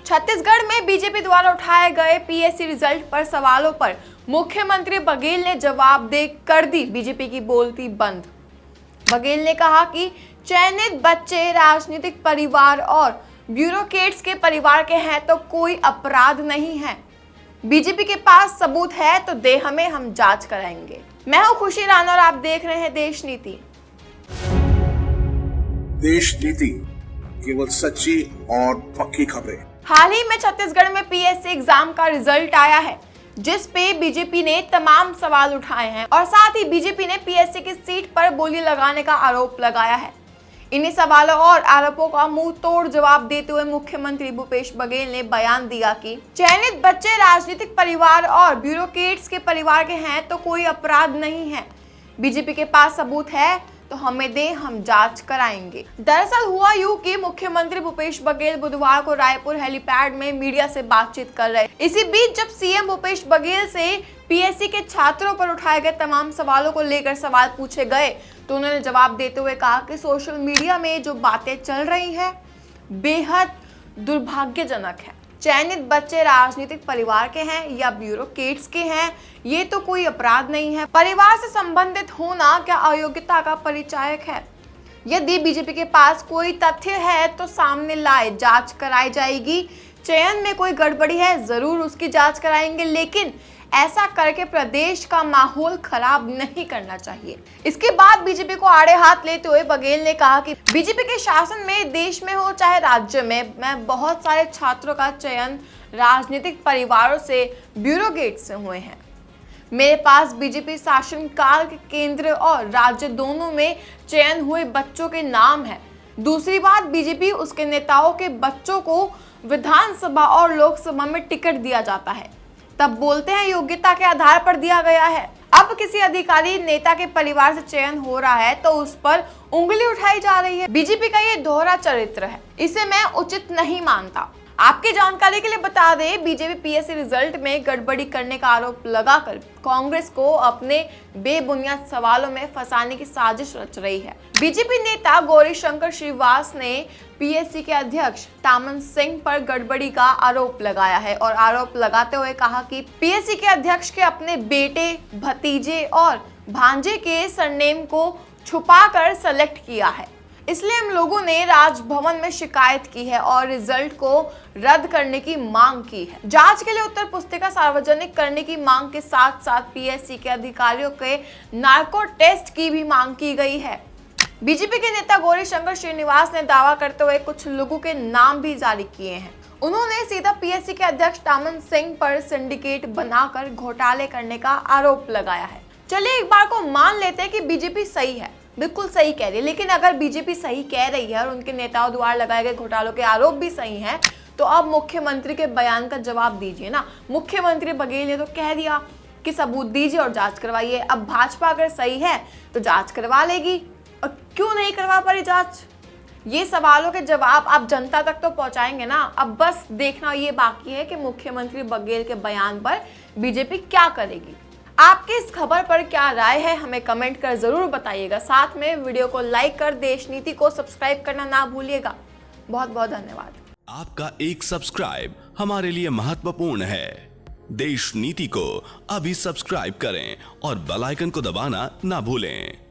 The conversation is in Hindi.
छत्तीसगढ़ में बीजेपी द्वारा उठाए गए पीएससी रिजल्ट पर सवालों पर मुख्यमंत्री बघेल ने जवाब दे कर दी बीजेपी की बोलती बंद। बघेल ने कहा कि चयनित बच्चे राजनीतिक परिवार और ब्यूरोक्रेट्स के परिवार के हैं तो कोई अपराध नहीं है। बीजेपी के पास सबूत है तो दे हमें, हम जांच कराएंगे। मैं हूं खुशी राणा और आप देख रहे हैं देश नीति। देश नीति, केवल सच्ची और पक्की खबरें। हाल ही में छत्तीसगढ़ में पीएससी एग्जाम का रिजल्ट आया है, जिस पे बीजेपी ने तमाम सवाल उठाए हैं और साथ ही बीजेपी ने पीएससी की सीट पर बोली लगाने का आरोप लगाया है। इन्हीं सवालों और आरोपों का मुंह तोड़ जवाब देते हुए मुख्यमंत्री भूपेश बघेल ने बयान दिया कि चयनित बच्चे राजनीतिक परिवार और ब्यूरोक्रेट्स के परिवार के हैं तो कोई अपराध नहीं है। बीजेपी के पास सबूत है तो हमें दे, हम जांच कराएंगे। दरअसल हुआ यूं कि मुख्यमंत्री भूपेश बघेल बुधवार को रायपुर हेलीपैड में मीडिया से बातचीत कर रहे। इसी बीच जब सीएम भूपेश बघेल से पीएससी के छात्रों पर उठाए गए तमाम सवालों को लेकर सवाल पूछे गए तो उन्होंने जवाब देते हुए कहा कि सोशल मीडिया में जो बातें चल रही हैं बेहद दुर्भाग्यजनक है। चयनित बच्चे राजनीतिक परिवार के हैं या ब्यूरोक्रेट्स के हैं, ये तो कोई अपराध नहीं है। परिवार से संबंधित होना क्या अयोग्यता का परिचायक है? यदि बीजेपी के पास कोई तथ्य है तो सामने लाए, जांच कराई जाएगी। चयन में कोई गड़बड़ी है, जरूर उसकी जांच कराएंगे, लेकिन ऐसा करके प्रदेश का माहौल खराब नहीं करना चाहिए। इसके बाद बीजेपी को आड़े हाथ लेते हुए बघेल ने कहा कि बीजेपी के शासन में, देश में हो चाहे राज्य में बहुत सारे छात्रों का चयन राजनीतिक परिवारों से, ब्यूरोक्रेट से हुए हैं। मेरे पास बीजेपी शासनकाल के केंद्र और राज्य दोनों में चयन हुए बच्चों के नाम है। दूसरी बात, बीजेपी उसके नेताओं के बच्चों को विधानसभा और लोकसभा में टिकट दिया जाता है, तब बोलते हैं योग्यता के आधार पर दिया गया है। अब किसी अधिकारी नेता के परिवार से चयन हो रहा है तो उस पर उंगली उठाई जा रही है। बीजेपी का ये दोहरा चरित्र है, इसे मैं उचित नहीं मानता। आपकी जानकारी के लिए बता दें, बीजेपी पीएससी रिजल्ट में गड़बड़ी करने का आरोप लगाकर कांग्रेस को अपने बेबुनियाद सवालों में फंसाने की साजिश रच रही है। बीजेपी नेता गौरीशंकर श्रीवास ने पीएससी के अध्यक्ष टामन सिंह पर गड़बड़ी का आरोप लगाया है और आरोप लगाते हुए कहा कि पीएससी के अध्यक्ष के अपने बेटे, भतीजे और भांजे के सरनेम को छुपाकर सेलेक्ट किया है, इसलिए हम लोगों ने राजभवन में शिकायत की है और रिजल्ट को रद्द करने की मांग की है। जांच के लिए उत्तर पुस्तिका सार्वजनिक करने की मांग के साथ साथ पीएससी के अधिकारियों के नार्को टेस्ट की भी मांग की गई है। बीजेपी के नेता गौरीशंकर श्रीनिवास ने दावा करते हुए कुछ लोगों के नाम भी जारी किए हैं। उन्होंने सीधा पीएससी के अध्यक्ष टामन सिंह पर सिंडिकेट बनाकर घोटाले करने का आरोप लगाया है। चलिए एक बार को मान लेते हैं कि बीजेपी सही है, बिल्कुल सही कह रही है, लेकिन अगर बीजेपी सही कह रही है और उनके नेताओं द्वारा लगाए गए घोटालों के आरोप भी सही हैं, तो अब मुख्यमंत्री के बयान का जवाब दीजिए ना। मुख्यमंत्री बघेल ने तो कह दिया कि सबूत दीजिए और जांच करवाइए। अब भाजपा अगर सही है तो जांच करवा लेगी, और क्यों नहीं करवा पा रही जांच? ये सवालों के जवाब आप जनता तक तो पहुंचाएंगे ना। अब बस देखना ये बाकी है कि मुख्यमंत्री बघेल के बयान पर बीजेपी क्या करेगी। आपकी इस खबर पर क्या राय है, हमें कमेंट कर जरूर बताइएगा। साथ में वीडियो को लाइक कर देश नीति को सब्सक्राइब करना ना भूलिएगा। बहुत बहुत धन्यवाद। आपका एक सब्सक्राइब हमारे लिए महत्वपूर्ण है। देश नीति को अभी सब्सक्राइब करें और बेल आइकन को दबाना ना भूलें।